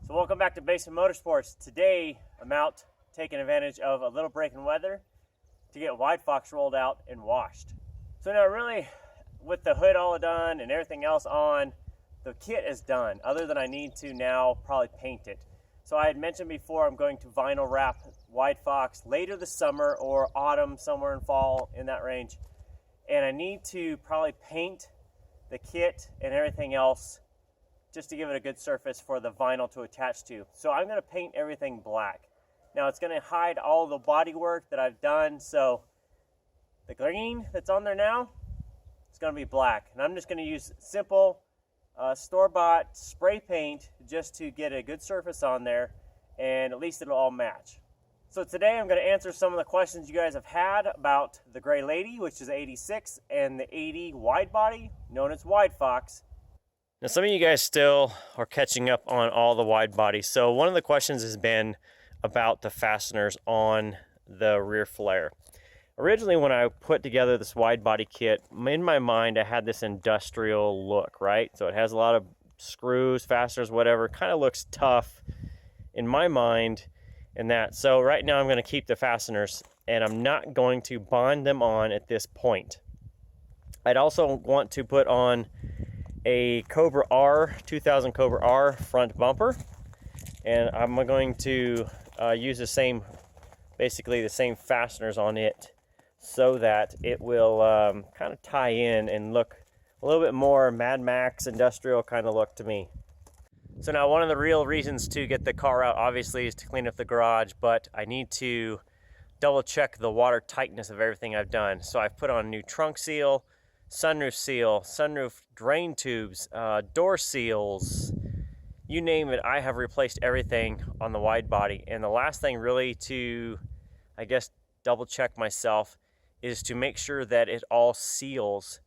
So welcome back to Basin Motorsports. Today I'm out taking advantage of a little break in weather to get WideFox rolled out and washed. So now really with the hood all done and everything else on, the kit is done, other than I need to now probably paint it. So I had mentioned before I'm going to vinyl wrap WideFox later this summer or autumn, somewhere in fall, in that range. And I need to probably paint the kit and everything else just to give it a good surface for the vinyl to attach to. So I'm going to paint everything black. Now it's going to hide all the body work that I've done, so the green that's on there now is going to be black. And I'm just going to use simple store-bought spray paint just to get a good surface on there, and at least it'll all match. So today I'm going to answer some of the questions you guys have had about the Gray Lady, which is 86, and the 80 wide body, known as WideFox. Now some of you guys still are catching up on all the wide bodies. So one of the questions has been about the fasteners on the rear flare. Originally when I put together this wide body kit, in my mind I had this industrial look, right? So it has a lot of screws, fasteners, whatever. Kind of looks tough in my mind in that. So right now I'm going to keep the fasteners and I'm not going to bond them on at this point. I'd also want to put on a Cobra R, 2000 Cobra R front bumper, and I'm going to use the same, basically the same fasteners on it, so that it will kind of tie in and look a little bit more Mad Max industrial kind of look to me. So now one of the real reasons to get the car out obviously is to clean up the garage, but I need to double check the water tightness of everything I've done. So I've put on a new trunk seal, sunroof drain tubes, door seals, you name it. I have replaced everything on the wide body. And the last thing really to, I guess, double check myself is to make sure that it all seals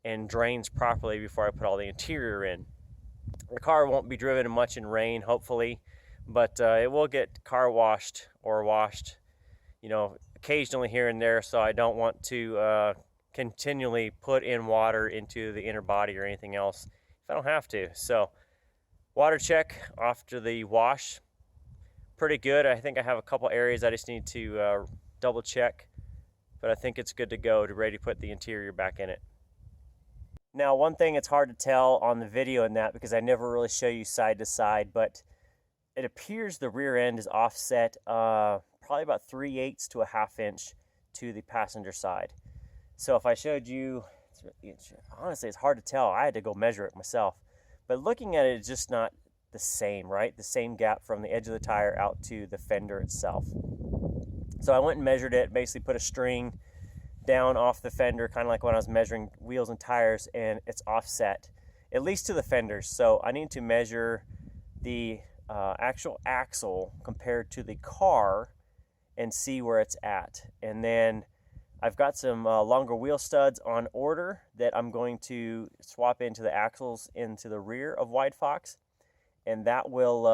and drains properly before I put all the interior in. The car won't be driven much in rain, hopefully, but it will get car washed or washed, you know, occasionally here and there. So I don't want to continually put in water into the inner body or anything else if I don't have to. So water check after the wash, pretty good. I think I have a couple areas I just need to double check, but I think it's good to go, to ready to put the interior back in it. Now one thing it's hard to tell on the video in that, because I never really show you side to side, but it appears the rear end is offset probably about 3/8 to a 1/2 inch to the passenger side. So if I showed you, honestly, it's hard to tell. I had to go measure it myself. But looking at it, it's just not the same, right? The same gap from the edge of the tire out to the fender itself. So I went and measured it, basically put a string down off the fender, kind of like when I was measuring wheels and tires, and it's offset, at least to the fenders. So I need to measure the actual axle compared to the car and see where it's at. And then I've got some longer wheel studs on order that I'm going to swap into the axles into the rear of WideFox, and that will,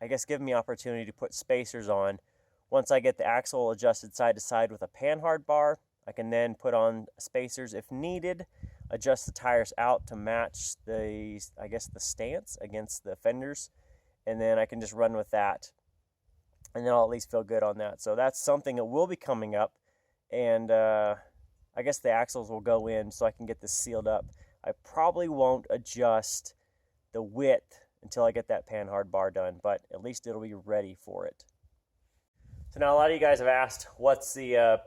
I guess, give me opportunity to put spacers on. Once I get the axle adjusted side to side with a panhard bar, I can then put on spacers if needed, adjust the tires out to match the, I guess, the stance against the fenders, and then I can just run with that, and then I'll at least feel good on that. So that's something that will be coming up. And I guess the axles will go in so I can get this sealed up. I probably won't adjust the width until I get that panhard bar done, but at least it'll be ready for it. So now a lot of you guys have asked what's the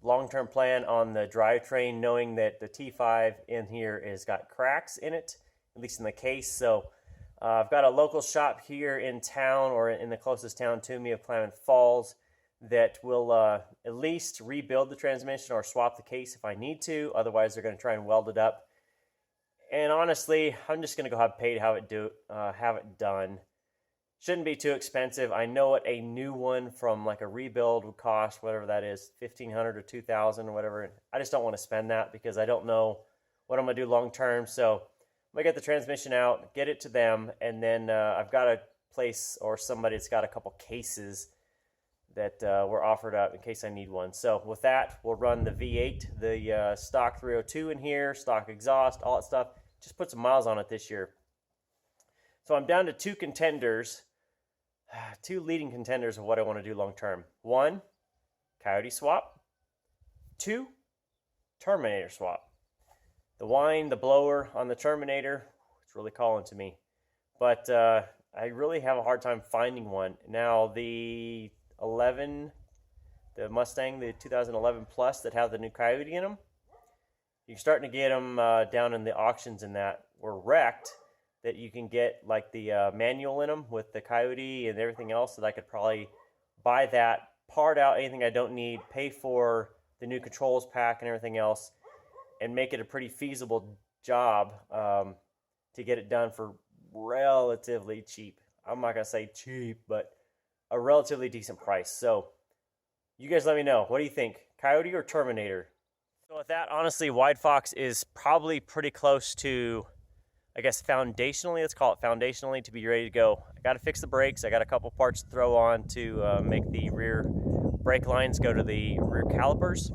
long-term plan on the drivetrain, knowing that the T5 in here has got cracks in it, at least in the case. So I've got a local shop here in town, or in the closest town to me of Klamath Falls, that will at least rebuild the transmission or swap the case if I need to. Otherwise, they're going to try and weld it up. And honestly, I'm just going to go have paid, have it done. Shouldn't be too expensive. I know what a new one from like a rebuild would cost, whatever that is, $1,500 or $2,000 or whatever. I just don't want to spend that because I don't know what I'm going to do long term. So I'm going to get the transmission out, get it to them, and then I've got a place or somebody that's got a couple cases that were offered up in case I need one. So with that, we'll run the V8, the stock 302 in here, stock exhaust, all that stuff. Just put some miles on it this year. So I'm down to two leading contenders of what I want to do long term. One, coyote swap. Two, Terminator swap. The whine, the blower on the Terminator, it's really calling to me. But I really have a hard time finding one. Now the Mustang, the 2011 Plus that have the new coyote in them, you're starting to get them down in the auctions and that were wrecked, that you can get like the manual in them with the coyote and everything else, that I could probably buy that part out, anything I don't need, pay for the new controls pack and everything else, and make it a pretty feasible job to get it done for relatively cheap. I'm not going to say cheap, but a relatively decent price. So you guys let me know. What do you think? Coyote or Terminator? So with that, honestly, WideFox is probably pretty close to, I guess, foundationally, let's call it foundationally, to be ready to go. I got to fix the brakes. I got a couple parts to throw on to make the rear brake lines go to the rear calipers.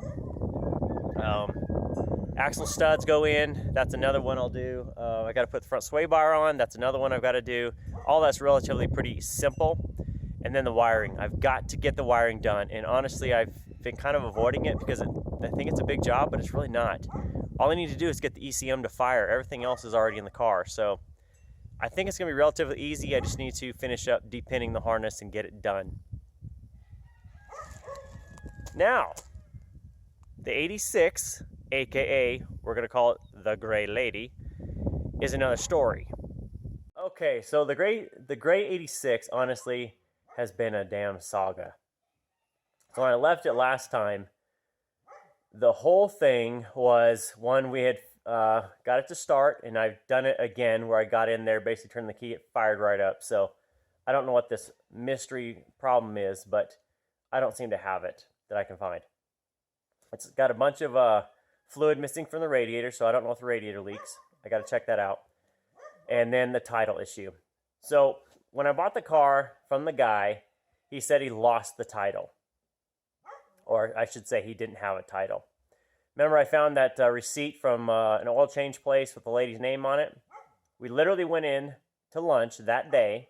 Axle studs go in. That's another one I'll do. I got to put the front sway bar on. That's another one I've got to do. All that's relatively pretty simple. And then the wiring. I've got to get the wiring done. And honestly, I've been kind of avoiding it because I think it's a big job, but it's really not. All I need to do is get the ECM to fire. Everything else is already in the car. So I think it's going to be relatively easy. I just need to finish up depinning the harness and get it done. Now, the 86, aka we're going to call it the Gray Lady, is another story. Okay, so the gray 86 honestly has been a damn saga. So when I left it last time, the whole thing was, one, we had got it to start, and I've done it again where I got in there, basically turned the key, it fired right up. So I don't know what this mystery problem is, but I don't seem to have it that I can find. It's got a bunch of fluid missing from the radiator, so I don't know if the radiator leaks. I got to check that out. And then the title issue. So when I bought the car from the guy, he said he lost the title. Or I should say he didn't have a title. Remember, I found that receipt from an oil change place with the lady's name on it. We literally went in to lunch that day.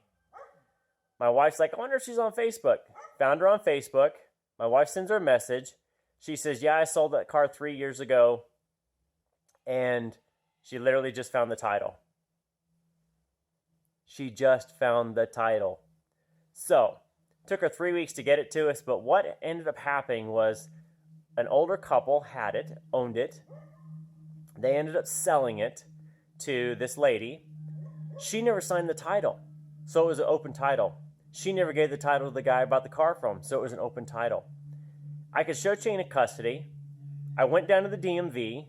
My wife's like, I wonder if she's on Facebook. Found her on Facebook. My wife sends her a message. She says, yeah, I sold that car 3 years ago. And she literally just found the title. She just found the title. So, took her 3 weeks to get it to us, but what ended up happening was an older couple had it, owned it. They ended up selling it to this lady. She never signed the title, so it was an open title. She never gave the title to the guy I bought the car from, so it was an open title. I could show chain of custody. I went down to the DMV.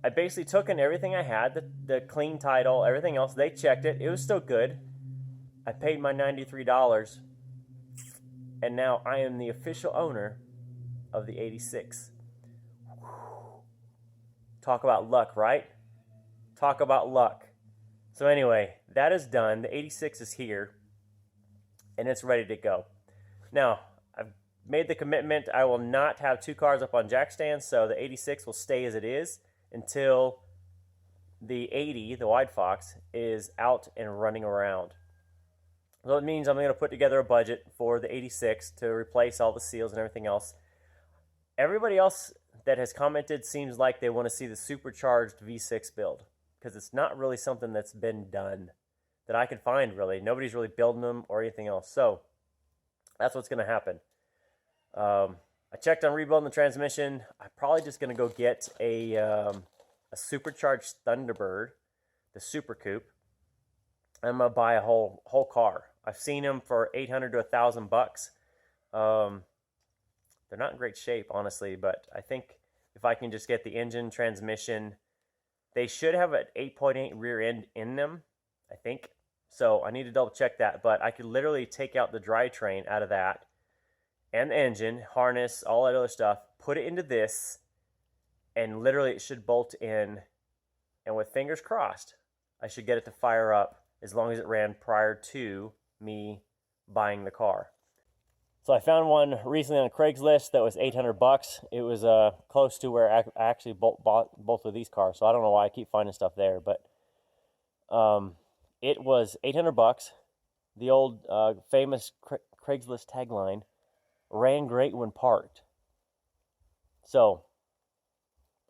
I basically took in everything I had, the clean title, everything else. They checked it. It was still good. I paid my $93. And now I am the official owner of the 86. Talk about luck, right? Talk about luck. So anyway, that is done. The 86 is here. And it's ready to go. Now, I've made the commitment. I will not have two cars up on jack stands, so the 86 will stay as it is until the 80, the WideFox, is out and running around. So it means I'm going to put together a budget for the 86 to replace all the seals and everything else. Everybody else that has commented seems like they want to see the supercharged V6 build, because it's not really something that's been done that I can find, really. Nobody's really building them or anything else. So that's what's going to happen. I checked on rebuilding the transmission. I'm probably just going to go get a supercharged Thunderbird, the Super Coupe. I'm going to buy a whole car. I've seen them for $800 to $1,000. They're not in great shape, honestly, but I think if I can just get the engine, transmission, they should have an 8.8 rear end in them, I think. So I need to double check that, but I could literally take out the drivetrain out of that and the engine, harness, all that other stuff, put it into this, and literally it should bolt in, and with fingers crossed, I should get it to fire up as long as it ran prior to me buying the car. So I found one recently on Craigslist that was $800. It was close to where I actually bought both of these cars, so I don't know why I keep finding stuff there, but It was 800 bucks. The old famous Craigslist tagline, ran great when parked. So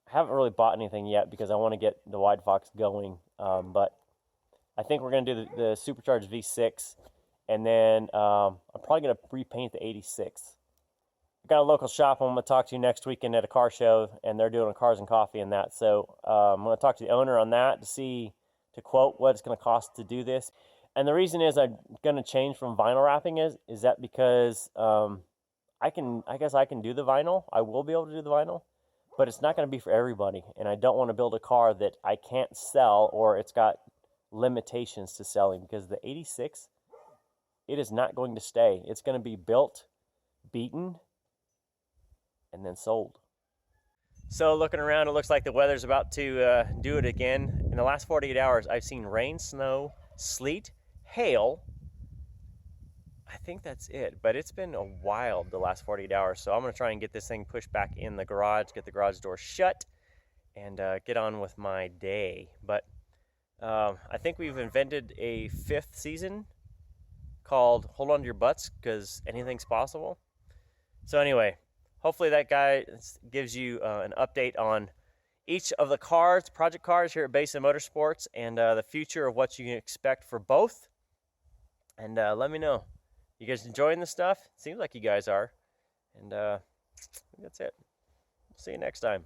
I haven't really bought anything yet because I want to get the WideFox going. But I think we're going to do the supercharged V6, and then I'm probably going to repaint the 86. I got a local shop I'm going to talk to next weekend at a car show, and they're doing a cars and coffee and that. So I'm going to talk to the owner on that to quote what it's going to cost to do this. And the reason is I'm going to change from vinyl wrapping is that because I guess I can do the vinyl. I will be able to do the vinyl, but it's not going to be for everybody. And I don't want to build a car that I can't sell, or it's got limitations to selling, because the 86, it is not going to stay. It's going to be built, beaten, and then sold. So looking around, it looks like the weather's about to do it again. In the last 48 hours, I've seen rain, snow, sleet, hail. I think that's it, but it's been a wild the last 48 hours. So I'm going to try and get this thing pushed back in the garage, get the garage door shut, and get on with my day. But I think we've invented a 5th season called Hold On To Your Butts, because anything's possible. So anyway, hopefully that guy gives you an update on each of the cars, project cars here at Basin Motorsports, and the future of what you can expect for both. And let me know. You guys enjoying this stuff? Seems like you guys are. And that's it. See you next time.